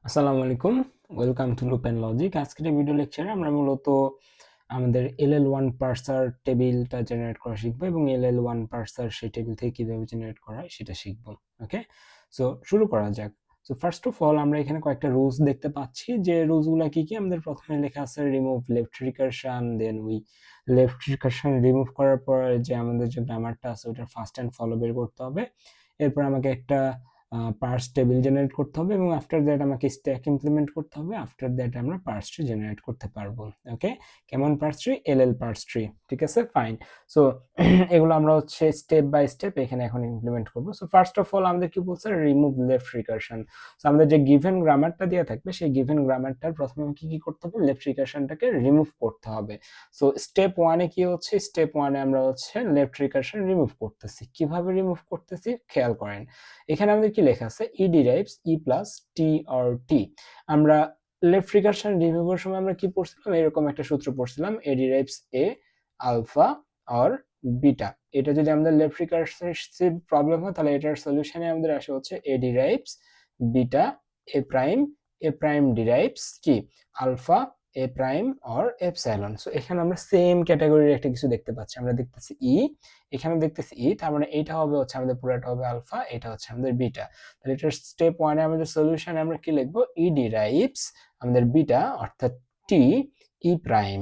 আসসালামু আলাইকুম, welcome to loop and logic. আজকের এই ভিডিও লেকচারে আমরা মূলত আমাদের LL1 পার্সার টেবিলটা জেনারেট করা শিখবো এবং LL1 পার্সার সেই টেবিল থেকে কিভাবে জেনারেট করা হয় সেটা শিখবো। ওকে, সো শুরু করা যাক। সো ফার্স্ট অফ অল আমরা এখানে কয়েকটা রুলস দেখতে পাচ্ছি, যে রুলসগুলো কি কি। আমাদের প্রথমে লেখা আছে remove left recursion, then we left recursion remove করার পর যে আমাদের যে গ্রামারটা আছে ওটার ফার্স্ট অ্যান্ড ফলো বের করতে হবে। এরপর আমাকে একটা পার্স টেবিল জেনারেট করতে হবে এবং আফটার দ্যাট আমাকে স্ট্যাক ইমপ্লিমেন্ট করতে হবে। আফটার দ্যাট আমরা পার্স ট্রি জেনারেট করতে পারবো। ওকে, কেমন parse tree? LL parse tree. ঠিক আছে, ফাইন। সো এগুলো আমরা হচ্ছে স্টেপ বাই স্টেপ এখানে এখন ইমপ্লিমেন্ট করবো। সো ফার্স্ট অফ অল আমাদের কি বলছে? Remove left recursion. সো আমাদের যে গিভেন গ্রামারটা দেওয়া থাকবে সেই গিভেন গ্রামারটার প্রথমে কি কি করতে হবে? লেফট রিকারশনটাকে রিমুভ করতে হবে। সো স্টেপ ওয়ানে কি হচ্ছে? স্টেপ ওয়ানে আমরা হচ্ছে লেফট রিকারশন রিমুভ করতেছি। কিভাবে রিমুভ করতেছি খেয়াল করেন। এখানে আমাদের কি লেখা আছে? E derives E plus T or T. আমরা লেফট রিকারশন রিমুভের সময় আমরা কি পড়ছিলাম? এরকম একটা সূত্র পড়ছিলাম, A derives A alpha or beta. এটা যদি আমাদের লেফট রিকারসিভ প্রবলেম হয় তাহলে এটার সলিউশনে আমাদের আসে হচ্ছে A derives beta A prime derives কি alpha A prime or epsilon. So এখানে আমরা সেম ক্যাটাগরির একটা কিছু দেখতে পাচ্ছি। আমরা দেখতেছি ই, এখানে দেখতেছি ই, তার মানে এইটা হবে হচ্ছে আমাদের পুরোটা হবে আলফা, এটা হচ্ছে আমাদের বিটা। তাহলে এটার স্টেপ ওয়ানে আমাদের সলিউশন আমরা কি লিখবো? ই ডিরাইভস আমাদের বিটা অর্থাৎ টি ই প্রাইম।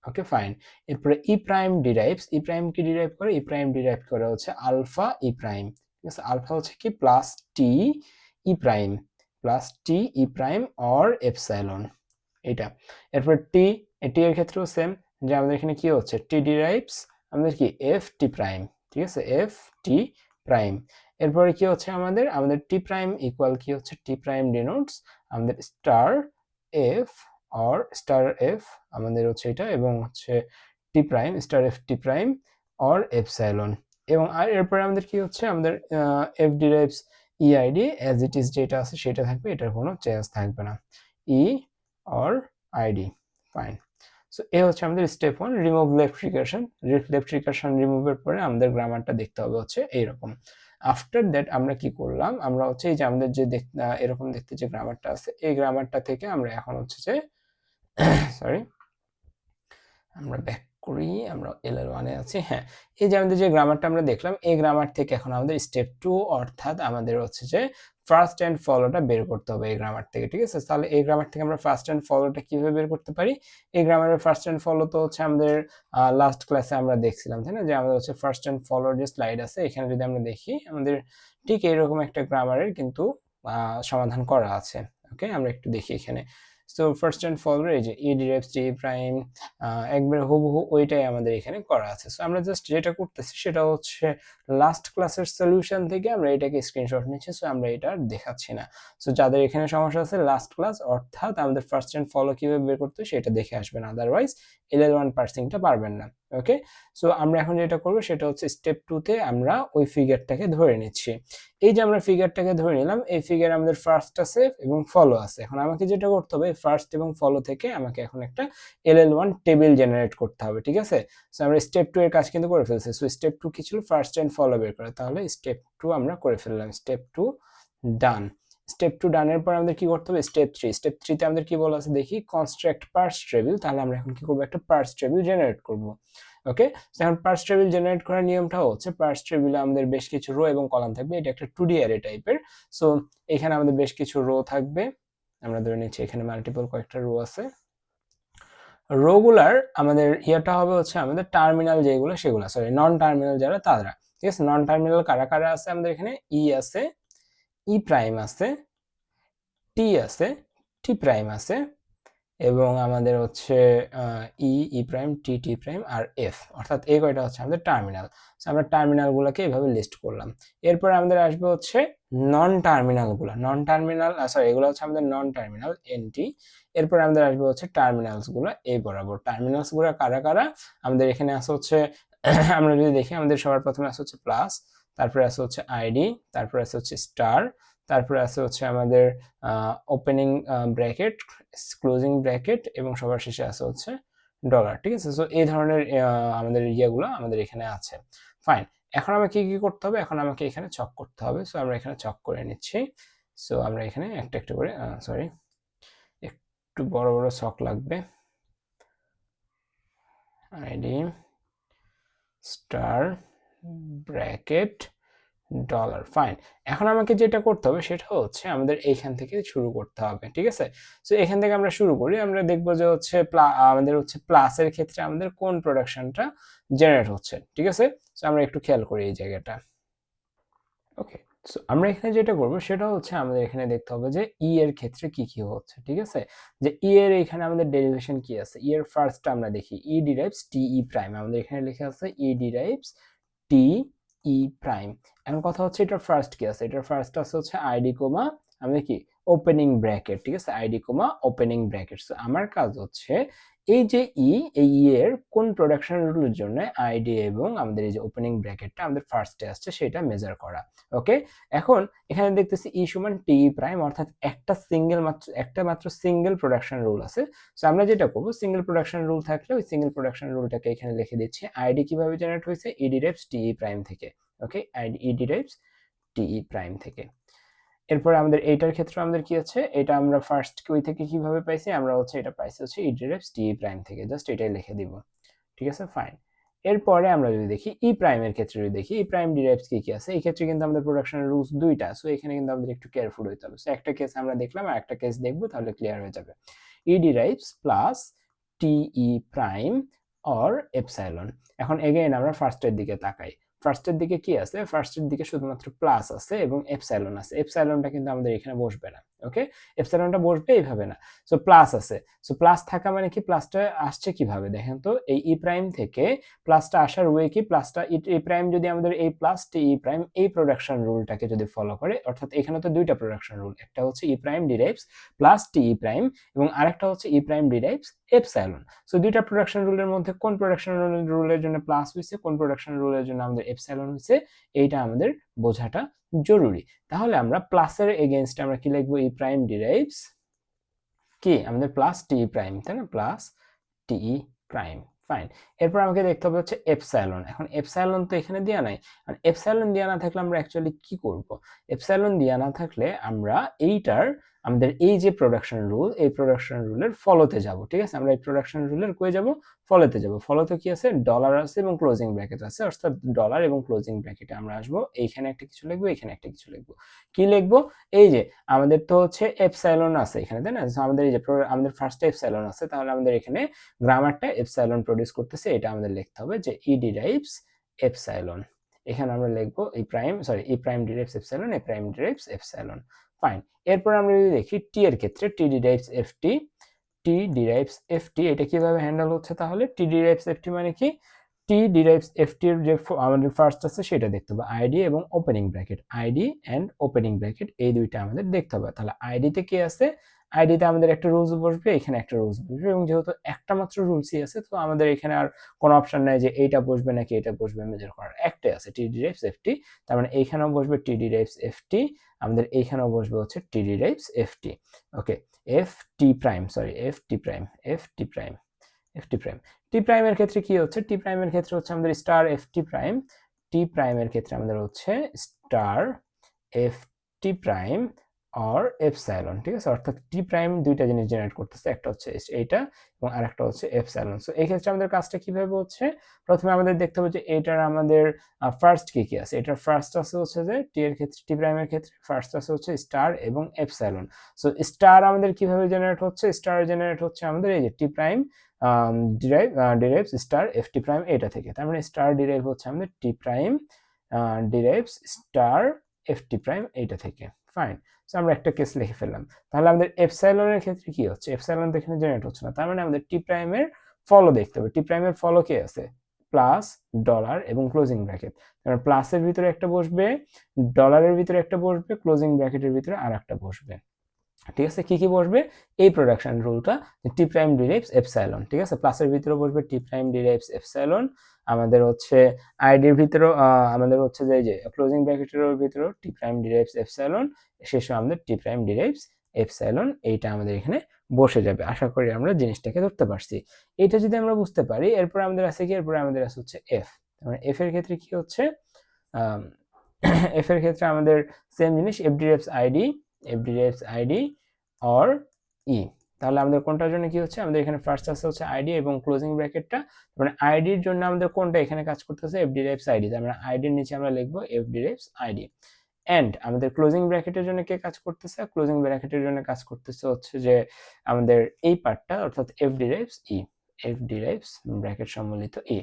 ওকে, ফাইন। এরপরে ই প্রাইম ডিরাইভস, ই প্রাইম কি ডিরাইভ করে? ই প্রাইম ডিরাইভ করে হচ্ছে আলফা ই প্রাইম। ঠিক আছে, আলফা হচ্ছে কি plus T E prime, plus T E prime or epsilon, এটা। এরপর টি, টি এর ক্ষেত্রেও সেম, যে আমাদের এখানে কি হচ্ছে? টি ডিরাইভস আমাদের কি এফ টি প্রাইম। ঠিক আছে, এফ টি প্রাইম। এরপরে কি হচ্ছে আমাদের? আমাদের টি প্রাইম ইকুয়াল কি হচ্ছে? টি প্রাইম ডিনোটস আমাদের star F or star F আমাদের হচ্ছে এটা, এবং হচ্ছে T prime star F T prime or epsilon. এবং আর এরপরে আমাদের কি হচ্ছে? আমাদের F derives E ID as it is, যেটা আছে সেটা থাকবে, এটার কোনো চেঞ্জ থাকবে না, E or ID. Fine. So এ হচ্ছে আমাদের step one, remove left recursion. Left recursion রিমুভের পরে আমাদের গ্রামারটা দেখতে হবে হচ্ছে এইরকম। আফটার দ্যাট আমরা কি করলাম? আমরা হচ্ছে এই যে আমাদের যে এরকম দেখতে যে গ্রামারটা আছে, এই গ্রামারটা থেকে আমরা এখন হচ্ছে যে সরি, আমরা ব্যাক করি, আমরা LL1 এ আছি। হ্যাঁ, এই যে আমাদের যে গ্রামারটা আমরা দেখলাম, এই গ্রামার থেকে এখন আমাদের স্টেপ 2 অর্থাৎ আমাদের হচ্ছে যে ফার্স্ট এন্ড ফলোটা বের করতে হবে এই গ্রামার থেকে। ঠিক আছে, তাহলে এই গ্রামার থেকে আমরা ফার্স্ট এন্ড ফলোটা কিভাবে বের করতে পারি? এই গ্রামারের ফার্স্ট এন্ড ফলো তো হচ্ছে আমাদের লাস্ট ক্লাসে আমরা দেখছিলাম, তাই না? যে আমাদের হচ্ছে ফার্স্ট এন্ড ফলোর যে স্লাইড আছে, এখানে যদি আমরা দেখি আমাদের ঠিক এরকম একটা গ্রামারের কিন্তু সমাধান করা আছে। ওকে, আমরা একটু দেখি এখানে। সো ফার্স্ট এন্ড ফলোর এই যে ই ডিরাইভস টি প্রাইম, একবার হুবহু ওইটাই আমাদের এখানে করা আছে। সো আমরা জাস্ট যেটা করতেছি সেটা হচ্ছে লাস্ট ক্লাসের সলিউশন থেকে আমরা এটাকে স্ক্রিনশট নিচ্ছি। সো আমরা এটা আর দেখাচ্ছি না। সো যাদের এখানে সমস্যা আছে, লাস্ট ক্লাস অর্থাৎ আমাদের ফার্স্ট এন্ড ফলো কিভাবে বের করতে হয় সেটা দেখে আসবেন, আদারওয়াইজ LL1 পার্সিংটা পারবেন না। ওকে, সো আমরা এখন যেটা করবো সেটা হচ্ছে স্টেপ 2 তে আমরা ওই ফিগারটাকে ধরে নিচ্ছি। এই যে আমরা ফিগারটাকে ধরে নিলাম, এই ফিগার আমাদের ফার্স্ট আছে এবং ফলো আছে। এখন আমাকে যেটা করতে হবে, ফার্স্ট এবং ফলো থেকে আমাকে এখন একটা LL1 টেবিল জেনারেট করতে হবে। ঠিক আছে, সো আমরা স্টেপ 2 এর কাজ কিন্তু করে ফেলছি। সো স্টেপ 2 কি ছিল? ফার্স্ট এন্ড ফলো বের করা। তাহলে স্টেপ 2 আমরা করে ফেললাম, স্টেপ 2 ডান। স্টেপ 2 ডানের পর আমাদের কি করতে হবে? স্টেপ 3। স্টেপ 3 তে আমাদের কি বলা আছে দেখি? Construct parse table. তাহলে আমরা এখন কি করব? একটা পার্স টেবিল জেনারেট করব। ওকে, এখন পার্স টেবিল জেনারেট করার নিয়মটা হচ্ছে, পার্স টেবিলে আমাদের বেশ কিছু রো এবং কলাম থাকবে। এটা একটা 2D অ্যারে টাইপের। সো এখানে আমাদের বেশ কিছু রো থাকবে। আমরা ধরে নিচ্ছি এখানে মাল্টিপল কয়েকটা রো আছে। রোগুলার আমাদের ইয়েটা হবে হচ্ছে আমাদের টার্মিনাল যেগুলো সেগুলো, সরি নন টার্মিনাল যারা তারা। ঠিক আছে, নন টার্মিনাল কারা কারা আছে আমাদের এখানে? ই আছে, ই প্রাইম আছে, টি আছে, টি প্রাইম আছে, এবং আমাদের হচ্ছে ই ই প্রাইম টি টি প্রাইম আর এফ, অর্থাৎ এই কয়টা হচ্ছে আমাদের টার্মিনাল। আমরা টার্মিনালগুলোকে এইভাবে লিস্ট করলাম। এরপর আমাদের আসবে হচ্ছে নন টার্মিনালগুলো, নন টার্মিনাল সরি এগুলো হচ্ছে আমাদের নন টার্মিনাল এনটি। এরপর আমাদের আসবে হচ্ছে টার্মিনালসগুলো এই বরাবর। টার্মিনালসগুলো কারা কারা আমাদের এখানে আছে হচ্ছে আমরা যদি দেখি, আমাদের সবার প্রথমে আছে হচ্ছে প্লাস, তারপরে আছে হচ্ছে আইডি, তারপরে আছে হচ্ছে স্টার, তারপরে আছে হচ্ছে আমাদের ওপেনিং ব্র্যাকেট, ক্লোজিং ব্র্যাকেট, এবং সবার শেষে আছে হচ্ছে ডলার। ঠিক আছে, সো এই ধরনের আমাদের ইয়েগুলো আমাদের এখানে আছে। ফাইন, এখন আমাকে কি করতে হবে? এখন আমাকে এখানে চক করতে হবে। সো আমরা এখানে চক করে নিচ্ছি। সো আমরা এখানে একটা একটা করে সরি একটু বড় বড় ছক লাগবে। ID star bracket dollar, fine. এখন আমাকে যেটা করতে হবে সেটা হচ্ছে আমাদের এইখান থেকে শুরু করতে হবে, ঠিক আছে? সো এখান থেকে আমরা শুরু করি, আমরা দেখবো যে হচ্ছে আমাদের হচ্ছে প্লাসের ক্ষেত্রে আমাদের কোন প্রোডাকশনটা জেনারেট হচ্ছে, ঠিক আছে? সো আমরা একটু খেয়াল করি এই জায়গাটা। ওকে, সো আমরা এখানে যেটা করব সেটা হচ্ছে আমাদের এখানে দেখতে হবে যে ই এর ক্ষেত্রে কি কি হচ্ছে, ঠিক আছে? যে ই এর এখানে আমাদের ডেরিভেশন কি আছে। ই এর ফার্স্টটা আমরা দেখি, ই ডিরাইভস টি ই প্রাইম, আমাদের এখানে লেখা আছে ই ডিরাইভস টি ই প্রাইম। এখন কথা হচ্ছে এটার ফার্স্ট কি আছে, এটার ফার্স্ট আছে হচ্ছে আইডি কোমা আমাদের কি ওপেনিং ব্র্যাকেট, ঠিক আছে? ID comma opening bracket. So আমার কাজ হচ্ছে এই যে এই এর কোন প্রোডাকশন রুলের জন্য আইডি এবং আমাদের এই যে ওপেনিং ব্র্যাকেটটা আমাদের ফার্স্টে আসছে সেটা মেজার করা। ওকে, এখন এখানে দেখতেছি ই সমান টি প্রাইম, অর্থাৎ একটা মাত্র সিঙ্গেল প্রোডাকশন রুল আছে। সো আমরা যেটা করব, সিঙ্গেল প্রোডাকশন রুল থাকলে ওই সিঙ্গেল প্রোডাকশন রুলটাকে এখানে লিখে দিচ্ছি। আইডি কিভাবে জেনারেট হয়েছে, ই ডিরাইভস টি প্রাইম থেকে। ওকে, ID E derives T prime থেকে। এরপর আমাদের এইটার ক্ষেত্রে আমাদের কি আছে, এটা আমরা ফার্স্ট কই থেকে কিভাবে পাইছি, আমরা হচ্ছে এটা পাইছি হচ্ছে ই ডিরাইভস টি প্রাইম থেকে, জাস্ট এটাই লিখে দিব, ঠিক আছে? ফাইন। এরপরে আমরা যদি দেখি ই প্রাইমের ক্ষেত্রে, যদি দেখি ই প্রাইম ডিরাইভস কি কি আছে, এই ক্ষেত্রে কিন্তু আমাদের প্রোডাকশন রুলস দুইটা। সো এখানে কিন্তু আমাদের একটু কেয়ারফুল হইতে হবে। সো একটা কেস আমরা দেখলাম আর একটা কেস দেখবো, তাহলে ক্লিয়ার হয়ে যাবে। E derives plus T E prime or epsilon. এখন এগেইন আমরা ফার্স্টের দিকে তাকাই। ফার্স্টের দিকে কি আছে, ফার্স্টের দিকে শুধুমাত্র প্লাস আছে এবং এপসাইলন আছে। এপসাইলনটা কিন্তু আমাদের এখানে বসবে না। ওকে, এপসাইলনটা বসবে এইভাবে না। সো প্লাস আছে, সো প্লাস থাকা মানে কি, প্লাসটা আসছে কিভাবে দেখেন তো, এই ই প্রাইম থেকে প্লাসটা আসার ওয়ে কি, প্লাসটা ই প্রাইম যদি আমাদের এই প্লাস টি ই প্রাইম এই প্রোডাকশন রুলটাকে যদি ফলো করে, অর্থাৎ এখানে তো দুইটা প্রোডাকশন রুল, একটা হচ্ছে ই prime derives plus T E prime এবং আরেকটা হচ্ছে ই প্রাইম ডিরাইভস এপসাইলন। সো দুইটা প্রোডাকশন রুলের মধ্যে কোন প্রোডাকশন রুলের জন্য প্লাস হয়েছে, কোন প্রোডাকশন রুলের জন্য আমাদের এপসাইলন হয়েছে, এইটা আমাদের বোঝাটা জরুরি। তাহলে আমরা প্লাসের এগেইনস্টে আমরা কি লিখবো, ই প্রাইম ডিরাইভস কি আমাদের প্লাস টি প্রাইম, তাই না? Plus T prime, fine. এরপর আমাকে দেখতে হবে হচ্ছে এপসাইলন। এখন এপসাইলন তো এখানে দেয়া নাই, আর এপসাইলন দেয়া না থাকলে আমরা অ্যাকচুয়ালি কি করব? এপসাইলন দেয়া না থাকলে আমরা এইটার আমাদের এই যে প্রোডাকশন রুল, এই প্রোডাকশন রুলের ফলোতে যাব, ঠিক আছে? আমরা এই প্রোডাকশন রুলের কই যাব, ফলোতে যাব। ফলোতে কি আছে, ডলার আছে এবং ক্লোজিং ব্র্যাকেট আছে, অর্থাৎ ডলার এবং ক্লোজিং ব্র্যাকেটে আমরা আসবো, এইখানে একটা কিছু লিখবো, এখানে একটা কিছু লিখবো। কি লিখবো, এই যে আমাদের তো হচ্ছে এপসাইলন আছে এখানে, তাই না? আমাদের এই যে আমাদের ফার্স্টে এপসাইলন আছে, তাহলে আমাদের এখানে গ্রামারটা এপসাইলন প্রডিউস করতেছে, এটা আমাদের লিখতে হবে যে ই ডিরাইভস এপসাইলন। এখানে আমরা লিখবো ই প্রাইম ডিরাইভস এপসাইলন, এ প্রাইম ডিরাইভস এপসাইলন, ফাইন। এরপর আমরা যদি দেখি টি এর ক্ষেত্রে, টি ডিরাইভস এফটি, টি ডিরাইভস এফটি, এটা কিভাবে হ্যান্ডেল হচ্ছে, তাহলে টি ডিরাইভস এফটি মানে কি, টি ডিরাইভস এফটি এর যে আমাদের ফার্স্ট আছে সেটা দেখতে হবে, আইডি এবং opening bracket, ID and opening bracket এই দুইটা আমাদের দেখতে হবে। তাহলে আইডিতে কি আছে, আইডিতে আমাদের একটা রুলস বসবে, এখানে একটা রুলস বসবে, এবং যেহেতু একটা মাত্র রুলসই আছে, তো আমাদের এখানে আর কোনো অপশন নাই যে এইটা বসবে নাকি এটা বসবে মেজার করার, একটাই আছে টি ডিরাইভস এফটি। তার মানে এইখানেও বসবে টি ডিরাইভস এফটি, আমাদের এইখানেও বসবে হচ্ছে T derives F T. Okay, F T prime, sorry F T prime, F T prime, F T prime. T প্রাইমের ক্ষেত্রে কি হচ্ছে, টি প্রাইমের ক্ষেত্রে হচ্ছে আমাদের star F T prime, T প্রাইমের ক্ষেত্রে আমাদের হচ্ছে star F T prime or epsilon, ঠিক আছে? অর্থাৎ টি প্রাইম দুইটা জিনিস জেনারেট করতেছে, একটা হচ্ছে এইটা এবং আরেকটা হচ্ছে এপসাইলন। সো এই ক্ষেত্রে আমাদের কাজটা কিভাবে হচ্ছে, প্রথমে আমাদের দেখতে হবে যে এটার আমাদের ফার্স্ট কি কি আছে। এটার ফার্স্ট আছে হচ্ছে যে টি এর ক্ষেত্রে, টি প্রাইমের ক্ষেত্রে ফার্স্ট আছে হচ্ছে স্টার এবং এপসাইলন। সো স্টার আমাদের কিভাবে জেনারেট হচ্ছে, স্টার জেনারেট হচ্ছে আমাদের এই যে T prime derives star F T prime এটা থেকে। তার মানে স্টার ডিরাইভ হচ্ছে আমাদের T prime derives star F T prime এইটা থেকে, ফাইন। সো আমরা একটা কেস লিখে ফেললাম। তাহলে আমাদের এপসাইলনের ক্ষেত্রে কি হচ্ছে, এপসাইলন তো এখানে জেনারেট হচ্ছে না, তার মানে আমাদের টি প্রাইমের ফলো দেখতে হবে। টি প্রাইমের ফলো কি আছে, প্লাস ডলার এবং ক্লোজিং ব্র্যাকেট। তাহলে প্লাসের ভিতরে একটা বসবে, ডলারের ভিতরে একটা বসবে, ক্লোজিং ব্র্যাকেটের ভিতরে আর একটা বসবে, ঠিক আছে? কি কি বসবে, এই প্রোডাকশন রুলটা, টি প্রাইম ডিরাইভস এপসাইলন, ঠিক আছে? প্লাসের ভিতরে বসবে টি প্রাইম ডিরাইভস এপসাইলন, আমাদের হচ্ছে আইডির ভিতরেও আমাদের হচ্ছে যে এই যে ক্লোজিং ব্র্যাকেটের ভিতরেও টি প্রাইম ডিরাইভস এপসাইলন, শেষে আমাদের টি প্রাইম ডিরাইভস এপসাইলন, এইটা আমাদের এখানে বসে যাবে। আশা করি আমরা জিনিসটাকে ধরতে পারছি। এটা যদি আমরা বুঝতে পারি, এরপর আমাদের আছে কি, এরপর আমাদের আছে হচ্ছে এফ। মানে এফ এর ক্ষেত্রে কি হচ্ছে, এফ এর ক্ষেত্রে আমাদের সেম জিনিস, F derives ID, F derives ID or E, তাহলে আমাদের কোনটার জন্য কি হচ্ছে, আমাদের এখানে ফার্স্ট আছে হচ্ছে আইডি এবং ক্লোজিং ব্র্যাকেটটা, মানে আইডির জন্য আমাদের কোনটা এখানে কাজ করতেছে, এফ ডিরাইভস আইডি, তার মানে আইডির নিচে আমরা লিখবো এফ ডিরাইভস আইডি। এন্ড আমাদের ক্লোজিং ব্র্যাকেটের জন্য কে কাজ করতেছে, ক্লোজিং ব্র্যাকেটের জন্য কাজ করতেছে হচ্ছে যে আমাদের এই পার্টটা, অর্থাৎ এফ ডিরাইভস ই, এফ ডিরাইভস ব্র্যাকেট সম্মিলিত ই।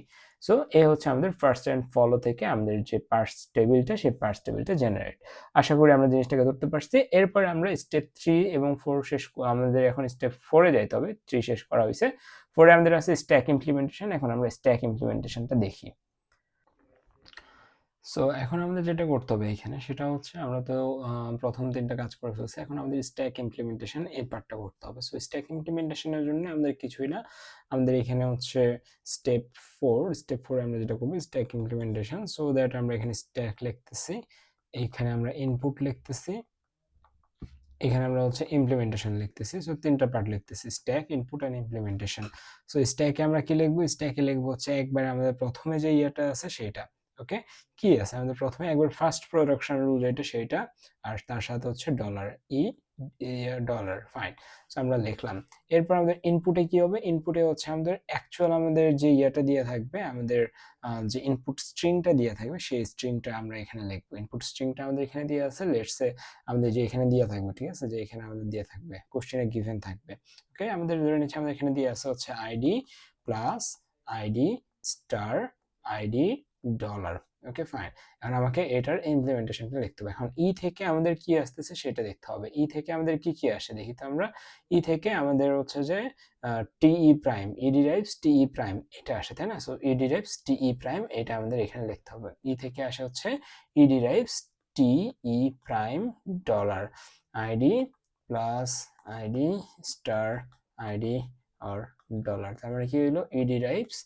সো এ হচ্ছে আমাদের ফার্স্ট এন্ড ফলো থেকে আমাদের যে পার্টস টেবিলটা, সেই পার্টস টেবিলটা জেনারেট। আশা করি আমরা জিনিসটাকে ধরতে পারছি। এরপরে আমরা স্টেপ 3 এবং 4 শেষ, আমাদের এখন স্টেপ 4 এ যাইতে হবে, 3 শেষ করা হয়েছে, 4 এ আমাদের আছে স্ট্যাক ইমপ্লিমেন্টেশন। এখন আমরা স্ট্যাক ইমপ্লিমেন্টেশনটা দেখি। সো এখন আমাদের যেটা করতে হবে এখানে সেটা হচ্ছে, আমরা তো প্রথম 3টা কাজ করে ফেলছি, এখন আমাদের স্ট্যাক ইমপ্লিমেন্টেশন এই পার্টটা করতে হবে। সো স্ট্যাক ইমপ্লিমেন্টেশনের জন্য আমাদের কিছুই না, আমাদের এখানে হচ্ছে স্টেপ 4 আমরা যেটা করব স্ট্যাক ইমপ্লিমেন্টেশন। সো দ্যাট আমরা এখানে স্ট্যাক লিখতেছি, এখানে আমরা ইনপুট লিখতেছি, এখানে আমরা হচ্ছে ইমপ্লিমেন্টেশন লিখতেছি। সো 3টা পার্ট লিখতেছি, stack, input and implementation. So স্ট্যাকে আমরা কি লিখবো, স্ট্যাকে লিখবো হচ্ছে একবার আমাদের প্রথমে যে ইয়েটা আছে সেটা, ওকে, কি আছে আমাদের প্রথমে একবার ফার্স্ট প্রোডাকশন রুল যেটা সেটা, আর তার সাথে হচ্ছে ডলার ই, ডলার, ফাইন। সো আমরা লিখলাম। এরপর আমাদের ইনপুটে কি হবে, ইনপুটে হচ্ছে আমাদের অ্যাকচুয়াল আমাদের যে ইয়েটা দিয়ে থাকবে, আমাদের যে ইনপুট স্ট্রিংটা দিয়ে থাকবে সেই স্ট্রিংটা আমরা এখানে লিখবো। ইনপুট স্ট্রিংটা আমাদের এখানে দিয়ে আছে, লেটস সে আমাদের যে এখানে দিয়ে থাকবে, ঠিক আছে, যে এখানে আমাদের দিয়ে থাকবে, কোশ্চেনে গিভেন থাকবে, ওকে। আমাদের ধরে নিচ্ছে আমাদের এখানে দিয়ে আছে হচ্ছে ID plus ID star ID dollar, okay, fine. এখন আমাকে এটার ইমপ্লিমেন্টেশনটা লিখতে হবে। এখন ই থেকে আমাদের কি আসতেছে সেটা দেখতে হবে। ই থেকে আমাদের কি কি আসে দেখি তো আমরা। ই থেকে আমাদের হচ্ছে যে T E prime, E derives T E prime, এটা আসে, তাই না? So E derives T E prime, এটা আমাদের এখানে লিখতে হবে। ই থেকে আসে হচ্ছে E derives T E prime dollar ID plus ID star ID or dollar, তার মানে কি হইলো, ই ডিরাইভস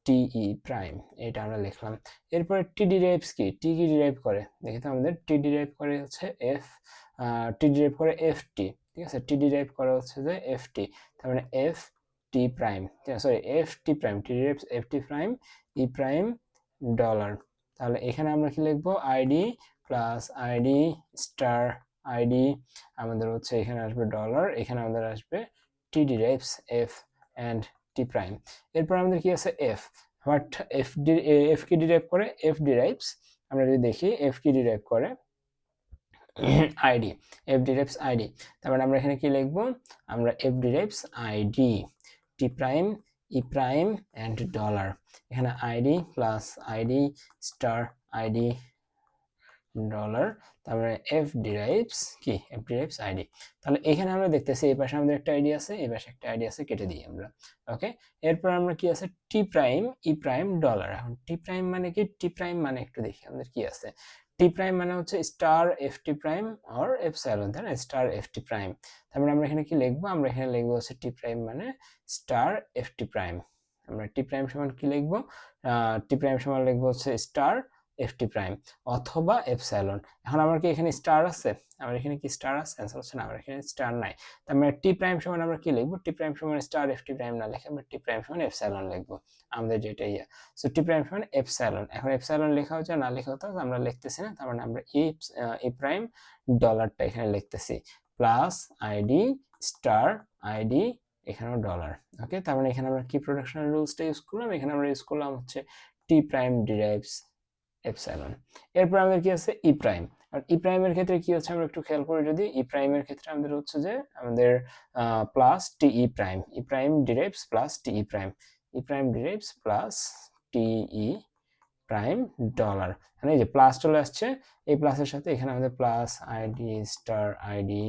টিই প্রাইম, এটা আমরা লিখলাম। এরপরে টি ডিরাইভস কি, টি কি ডিরাইভ করে দেখি তো, আমাদের টি ডিরাইভ করে হচ্ছে এফ, টি ডিরাইভ করে এফ টি, ঠিক আছে, টি ডিরাইভ করা হচ্ছে যে এফ টি, তার মানে F T prime, sorry F T prime, T derives F T prime E prime dollar. তাহলে এখানে আমরা কি লিখবো, ID plus ID star ID, আমাদের হচ্ছে এখানে আসবে ডলার, এখানে আমাদের আসবে T derives F and T prime. এরপর আমাদের কি আছে এফ, হোয়াট এফ কি ডিরাইভ করে, এফ ডিরাইভস, আমরা যদি দেখি এফ কি ডিরাইভ করে আইডি, এফ ডিরাইভস আইডি, তারপরে আমরা এখানে কি লিখবো, আমরা F derives ID T prime E prime and dollar, এখানে ID plus ID star ID dollar, তারপরে এফ ডিরাইভস কি, এফ ডিরাইভস আইডি। তাহলে এখানে আমরা দেখতেছি এই পাশে আমাদের একটা আইডি আছে, এই পাশে একটা আইডি আছে, কেটে দিই আমরা, ওকে। এরপর আমরা কি আছে, T prime E prime dollar. এখন টি প্রাইম মানে কি, টি প্রাইম মানে একটু দেখি আমাদের কি আছে, টি প্রাইম মানে হচ্ছে star F T prime or epsilon, তাই না, স্টার এফ টি প্রাইম। তারপরে আমরা এখানে কি লিখবো, আমরা এখানে লিখবো হচ্ছে টি প্রাইম মানে স্টার এফ টি প্রাইম। আমরা টি প্রাইম সমান কি লিখবো, টি প্রাইম সমান লিখবো হচ্ছে স্টার এফ টি প্রাইম অথবা এপসাইলন। এখন আমার কি এখানে স্টার আছে, আমার এখানে কি স্টার আছে, অ্যান্সার হচ্ছে না, আমার এখানে স্টার নাই। তার মানে টি প্রাইম সমান আমরা কি লিখবো, টি প্রাইম সমান স্টার এফ টি প্রাইম না লিখে আমরা টি প্রাইম সমান এপসাইলন লিখবো, আমাদের যেটা ইয়া। সো টি প্রাইম সমান এপসাইলন, এখন এপসাইলন লেখা হচ্ছে না লেখা হতো, আমরা লিখতেছি না, তার মানে আমরা ই প্রাইম ডলারটা এখানে লিখতেছি, প্লাস আইডি স্টার আইডি এখানেও ডলার, ওকে। তার মানে এখানে আমরা কি প্রোডাকশন রুলসটা ইউজ করলাম, এখানে আমরা ইউজ করলাম হচ্ছে টি প্রাইম ডিরাইভস এপসাইলন। এরপর আমাদের কি আছে ই প্রাইম, আর ই প্রাইমের ক্ষেত্রে কি হচ্ছে আমরা একটু খেয়াল করি, যদি ই প্রাইমের ক্ষেত্রে আমাদের হচ্ছে যে আমাদের plus T E prime, E prime derives plus T E prime, E prime derives plus T E prime dollar, মানে এই যে প্লাস চলে আসছে, এই প্লাসের সাথে এখানে আমাদের plus ID star ID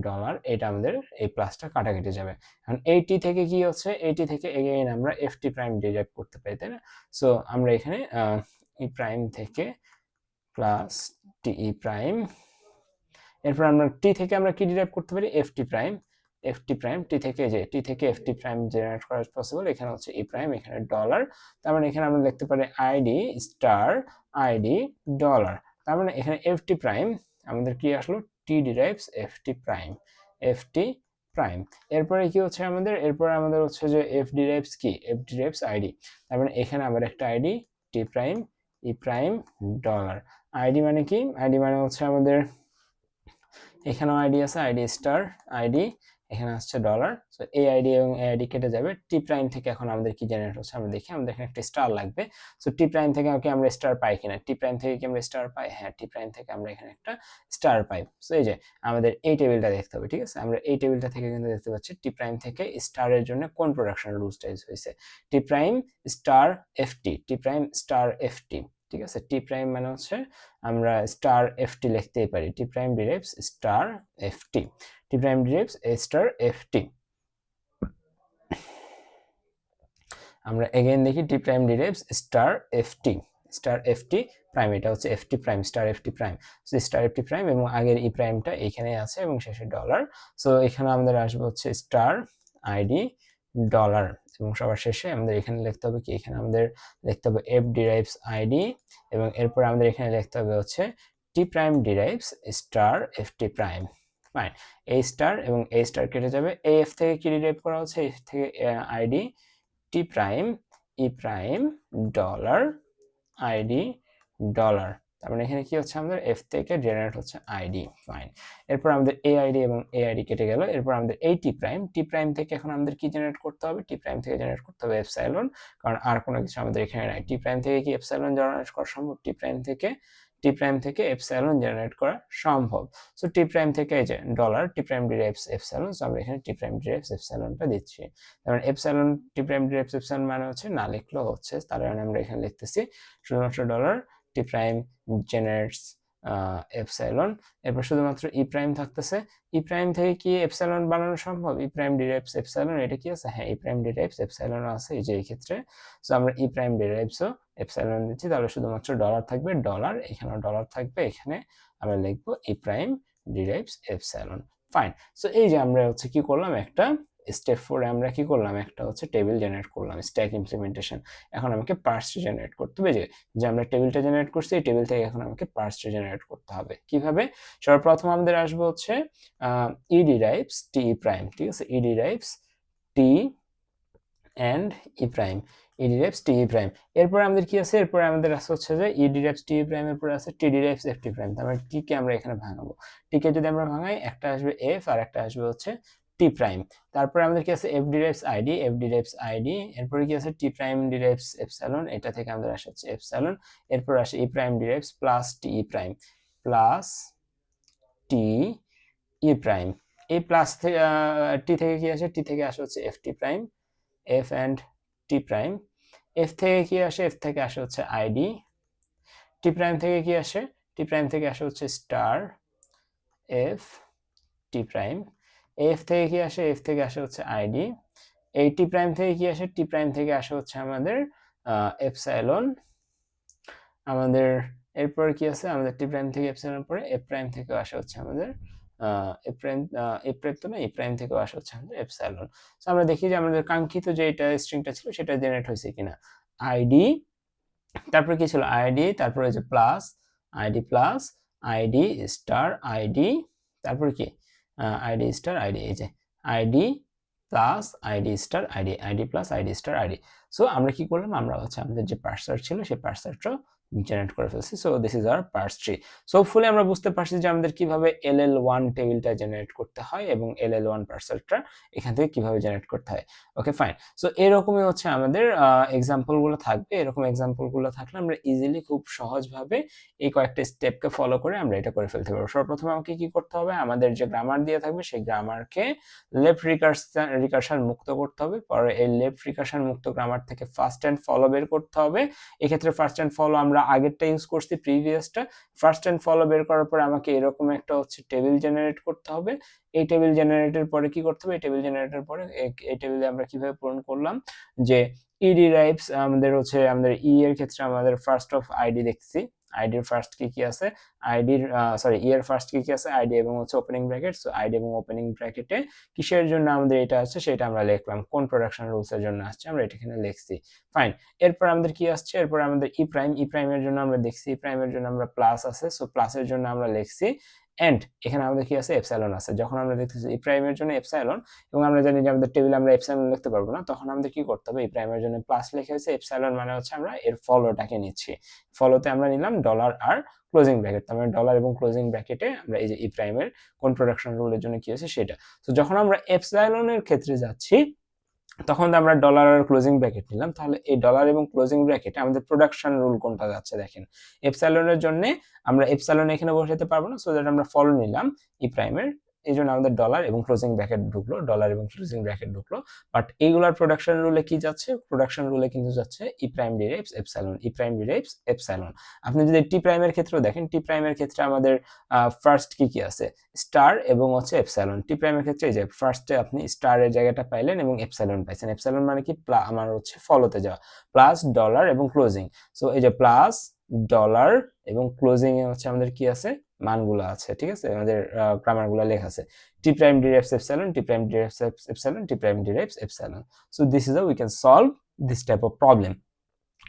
dollar, এটা আমাদের এই প্লাসটা কাটা কেটে যাবে। এখন এইটি থেকে কি হচ্ছে, এইটি থেকে এগেইন আমরা এফ টি প্রাইম ডিরাইভ করতে পারি, তাই না? সো আমরা এখানে ই প্রাইম থেকে প্লাস টিই প্রাইম, এরপর আমরা টি থেকে আমরা কি ডিরাইভ করতে পারি, F T prime, F T prime, T থেকে যে টি থেকে এফ টি প্রাইম জেনারেট করা পসিবল, এখানে হচ্ছে ই প্রাইম, এখানে ডলার, তার মানে এখানে আমরা লিখতে পারি আইডি স্টার আইডি ডলার, তার মানে এখানে এফ টি প্রাইম আমাদের কি আসলো, T derives F T prime, F T prime. এরপরে কি হচ্ছে আমাদের, এরপরে আমাদের হচ্ছে যে এফ ডিরাইভস কি, এফ ডিরাইভস আইডি, তার মানে এখানে আবার একটা ID T prime E prime dollar, ID মানে কি, আইডি মানে হচ্ছে আমাদের এখানেও আইডি আছে, আইডি স্টার আইডি, এখানে আসছে ডলার। সো এআইডি এবং এআইডি কেটে যাবে। টি প্রাইম থেকে এখন আমাদের কি জেনারেট হচ্ছে আমরা দেখি। আমাদের এখানে একটা স্টার লাগবে। সো টি প্রাইম থেকে আমরা স্টার পাই কিনা, টি প্রাইম থেকে কি আমরা স্টার পাই? হ্যাঁ, টি প্রাইম থেকে আমরা এখানে একটা স্টার পাই। সো এই যে আমাদের এই টেবিলটা দেখতে হবে, ঠিক আছে? আমরা এই টেবিলটা থেকে কিন্তু দেখতে পাচ্ছি টি প্রাইম থেকে স্টারের জন্য কোন প্রোডাকশন রুলসটা ইউজ হয়েছে। টি prime star F T, T prime star FT, ঠিক আছে? টি প্রাইম মানে হচ্ছে আমরা স্টার এফটি লিখতেই পারি, T prime derives star F T, T prime derives star F T. আমরা এগেইন দেখি T prime derives star F T, star F T prime, এটা হচ্ছে F T prime, star F T prime. So star F T prime এবং আগের ই প্রাইমটা এখানে আছে এবং শেষে ডলার। সো এখানে আমাদের আসবে হচ্ছে স্টার আইডি ডলার এবং সবার শেষে আমাদের এখানে লিখতে হবে কি, এখানে আমাদের লিখতে হবে এফ ডিরাইভস আইডি এবং এরপর আমাদের এখানে লিখতে হবে হচ্ছে T prime derives star F T prime. Fine, এই স্টার এবং এই স্টার কেটে যাবে। এই এফ থেকে কি ডিরাইভ করা হচ্ছে, এফ থেকে ID T prime E prime dollar ID dollar. তার মানে এখানে কি হচ্ছে আমাদের এফ থেকে জেনারেট হচ্ছে আইডি। ফাইন, এরপর আমাদের এআইডি এবং এআইডি কেটে গেল। এরপর আমাদের এই টি প্রাইম থেকে এখন আমাদের কি জেনারেট করতে হবে, টি প্রাইম থেকে জেনারেট করতে হবে এপসাইলন, কারণ আর কোনো কিছু আমাদের এখানে নাই। টি প্রাইম থেকে কি এপসাইলন জেনারেট করা সম্ভব? টি প্রাইম থেকে এপসাইলন জেনারেট করা সম্ভব। সো টি প্রাইম থেকে এই যে ডলার টি প্রাইম ডিরাইভস এপসাইলন, সো আমরা এখানে টি প্রাইম ডিরাইভস এপসাইলনটা দিচ্ছি। তার মানে epsilon T prime derives epsilon মানে হচ্ছে না লিখলেও হচ্ছে, তার মানে আমরা এখানে লিখতেছি শুধুমাত্র ডলার টি প্রাইম জেনারেটস এপসাইলন। এরপর শুধুমাত্র ই প্রাইম থাকতেছে। ই প্রাইম থেকে কি এপসাইলন বানানো সম্ভব? ই প্রাইম ডিরাইভস এপসাইলন, এটা কি আছে? হ্যাঁ, ই প্রাইম ডিরাইভস এপসাইলন আছে এই যে এই ক্ষেত্রে। সো আমরা ই প্রাইম ডিরাইভসও এপসাইলন দিচ্ছি, তাহলে শুধুমাত্র ডলার থাকবে, ডলার এখানেও ডলার থাকবে, এখানে আমরা লিখবো ই prime derives epsilon. Fine, so এই যে আমরা হচ্ছে কি করলাম, একটা স্টেপ 4 আমরা কি করলাম, একটা হচ্ছে টেবিল জেনারেট করলাম, স্ট্যাক ইমপ্লিমেন্টেশন। এখন আমাকে পার্সটা জেনারেট করতে হবে। যে আমরা টেবিলটা জেনারেট করছি, এই টেবিল থেকে এখন আমাকে পার্সটা জেনারেট করতে হবে। কিভাবে? সর্বপ্রথম আমাদের আসবে হচ্ছে ই ডিরাইভস টি প্রাইম, ঠিক আছে? E derives T and E prime, E derives T prime. এরপর আমাদের কি আছে? এরপর আমাদের আছে হচ্ছে যে ই ডিরাইভস টি প্রাইম এর পরে আছে টি ডিরাইভস এফ টি প্রাইম। তার মানে টি কে আমরা এখানে ভাঙাবো। টি কে যদি আমরা ভাঙাই, একটা আসবে এফ আর একটা আসবে হচ্ছে টি প্রাইম। তারপরে আমাদের কি আছে? F derives ID, F derives ID. এরপরে কি আছে? টি প্রাইম ডিরাইভস এপসাইলন, এটা থেকে আমাদের আসে হচ্ছে এপসাইলন। এরপর আসে E prime derives plus T prime, plus T E prime. এই প্লাস টি থেকে কি আসে? টি থেকে আসে হচ্ছে F T prime, F and T prime. F থেকে কি আসে? এফ থেকে আসে হচ্ছে আইডি। টি প্রাইম থেকে কি আসে? টি প্রাইম থেকে আসে হচ্ছে star F T prime. F থেকে কি আসে? এফ থেকে আসে হচ্ছে আইডি। এই টি প্রাইম থেকে কি আসে? টি প্রাইম থেকে আসে হচ্ছে আমাদের এপসাইলন। আমাদের এরপর কি আছে? আমাদের টি প্রাইম থেকে এপসাইলন পরে এফ প্রাইম থেকে আসে হচ্ছে আমাদের এফ প্রাইম, এফ প্রাইম তো না, ই প্রাইম থেকেও আসে হচ্ছে আমাদের এপসাইলন। সো আমরা দেখি যে আমাদের কাঙ্ক্ষিত যে এটা স্ট্রিংটা ছিল সেটা জেনারেট হয়েছে কিনা। আইডি, তারপরে কি ছিল? আইডি, তারপরে যে plus ID, plus ID star ID, তারপরে কি আইডি স্টার আইডি, এই যে ID plus ID star ID, ID plus ID star ID. So আমরা কি করলাম, আমরা হচ্ছে আমাদের যে পার্সার ছিল সেই পার্সারটা জেনারেট করে ফেলছি। So this is our parse tree. So fully আমরা বুঝতে পারছি যে আমাদের কিভাবে LL1 টেবিলটা জেনারেট করতে হয় এবং LL1 পার্সারটা এখান থেকে কিভাবে জেনারেট করতে হয়। ওকে, ফাইন। সো এরকমই হচ্ছে আমাদের এক্সাম্পলগুলো থাকবে। এরকম এক্সাম্পলগুলো থাকলে আমরা ইজিলি খুব সহজভাবে এই কয়েকটা স্টেপকে ফলো করে আমরা এটা করে ফেলতে পারবো। সর্বপ্রথম আমাকে কি করতে হবে? আমাদের যে গ্রামার দিয়ে থাকবে সেই গ্রামারকে লেফট রিকারশন মুক্ত করতে হবে। পরে এই লেফট রিকারশন মুক্ত গ্রামার থেকে ফার্স্ট অ্যান্ড ফলো বের করতে হবে। এক্ষেত্রে ফার্স্ট অ্যান্ড ফলো আমরা আগেরটা ইউজ করছি, প্রিভিয়াসটা। ফার্স্ট অ্যান্ড ফলো বের করার পরে আমাকে এরকম একটা হচ্ছে টেবিল জেনারেট করতে হবে। এই টেবিল জেনারেটের পরে কি করতে হবে? এই টেবিল জেনারেটের পরে এই টেবিলে আমরা কিভাবে পূরণ করলাম যে ই ডিরাইভস আমাদের হচ্ছে আমাদের ই এর ক্ষেত্রে আমাদের ফার্স্ট অফ আইডি দেখছি, আইডির ফার্স্ট কি আছে, আইডির সরি ই এর ফার্স্ট কি আছে, আইডি এবং হচ্ছে ওপেনিং ব্র্যাকেট। সো আইডি এবং ওপেনিং ব্র্যাকেটে কিসের জন্য আমাদের এটা আছে সেটা আমরা লিখলাম, কোন প্রোডাকশন রুলস এর জন্য আসছে আমরা এটা এখানে লিখছি। ফাইন, এরপর আমাদের কি আসছে? এরপর আমাদের ই প্রাইম, ই প্রাইমের জন্য আমরা দেখছি, ই প্রাইমের জন্য আমরা প্লাস আছে, সো প্লাসের জন্য আমরা লিখছি এন্ড এখানে আমাদের কি আছে এপসাইলন আছে। যখন আমরা দেখতেছি ই প্রাইমের জন্য এপসাইলন এবং আমরা জানি যে আমাদের টেবিলে আমরা এপসাইলন লিখতে পারবো না, তখন আমাদের কি করতে হবে, ই প্রাইমের জন্য প্লাস লেখা হয়েছে, এপসাইলন মানে হচ্ছে আমরা এর ফলোটাকে নিচ্ছি, ফলোতে আমরা নিলাম ডলার আর ক্লোজিং ব্র্যাকেট, তার মানে ডলার এবং ক্লোজিং ব্র্যাকেটে আমরা এই যে ই প্রাইমের কোন প্রোডাকশন রুলের জন্য কি আছে সেটা। তো যখন আমরা এপসাইলনের ক্ষেত্রে যাচ্ছি তখন আমরা ডলার আর ক্লোজিং ব্র্যাকেট নিলাম, তাহলে এই ডলার এবং ক্লোজিং ব্র্যাকেটে আমাদের প্রোডাকশন রুল কোনটা যাচ্ছে দেখেন, এপসাইলনের জন্য আমরা এপসাইলন এখানে বসাতে পারবো না, সো দ্যাট আমরা ফলো নিলাম ই প্রাইমের, এই জন্য আমাদের ডলার এবং ক্লোজিং ব্র্যাকেট ঢুকলো, ডলার এবং ক্লোজিং ব্র্যাকেট ঢুকলো। বাট এইগুলার প্রোডাকশন রুলে কি যাচ্ছে, প্রোডাকশন রুলে কিন্তু যাচ্ছে ই প্রাইম ডিরাইভস এপসাইলন, ই প্রাইম ডিরাইভস এপসাইলন। আপনি যদি টি প্রাইমের ক্ষেত্রেও দেখেন, টি প্রাইমের ক্ষেত্রে আমাদের ফার্স্ট কি কি আছে, স্টার এবং হচ্ছে এপসাইলন। টি প্রাইমের ক্ষেত্রে এই যে ফার্স্টে আপনি স্টারের জায়গাটা পাইলেন এবং এপসাইলন পাইছেন, এপসাইলন মানে কি আমার হচ্ছে ফলোতে যাওয়া, প্লাস ডলার এবং ক্লোজিং। সো এই যে প্লাস ডলার এবং ক্লোজিং এ হচ্ছে আমাদের কি আছে, মানগুলো আছে, ঠিক আছে, আমাদের গ্রামারগুলো লেখা আছে, T prime derives epsilon, T prime derives epsilon, T prime derives epsilon. So this is how we can solve this type of problem.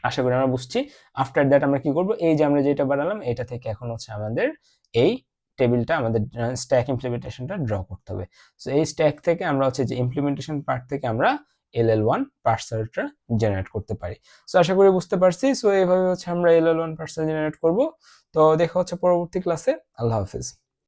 আশা করি আমরা বুঝছি। আফটার দ্যাট আমরা কি করব, এই যে আমরা যেটা বানালাম এটা থেকে এখন হচ্ছে আমাদের এই টেবিলটা, আমাদের স্ট্যাক ইমপ্লিমেন্টেশনটা ড্র করতে হবে। সো এই স্ট্যাক থেকে আমরা হচ্ছে যে ইমপ্লিমেন্টেশন পার্ট থেকে আমরা LL1 পার্সারটা জেনারেট করতে পারি। সো আশা করি বুঝতে পারছি। সো এইভাবে হচ্ছে আমরা LL1 পার্সার জেনারেট করব। তো দেখা হচ্ছে পরবর্তী ক্লাসে। আল্লাহ হাফেজ।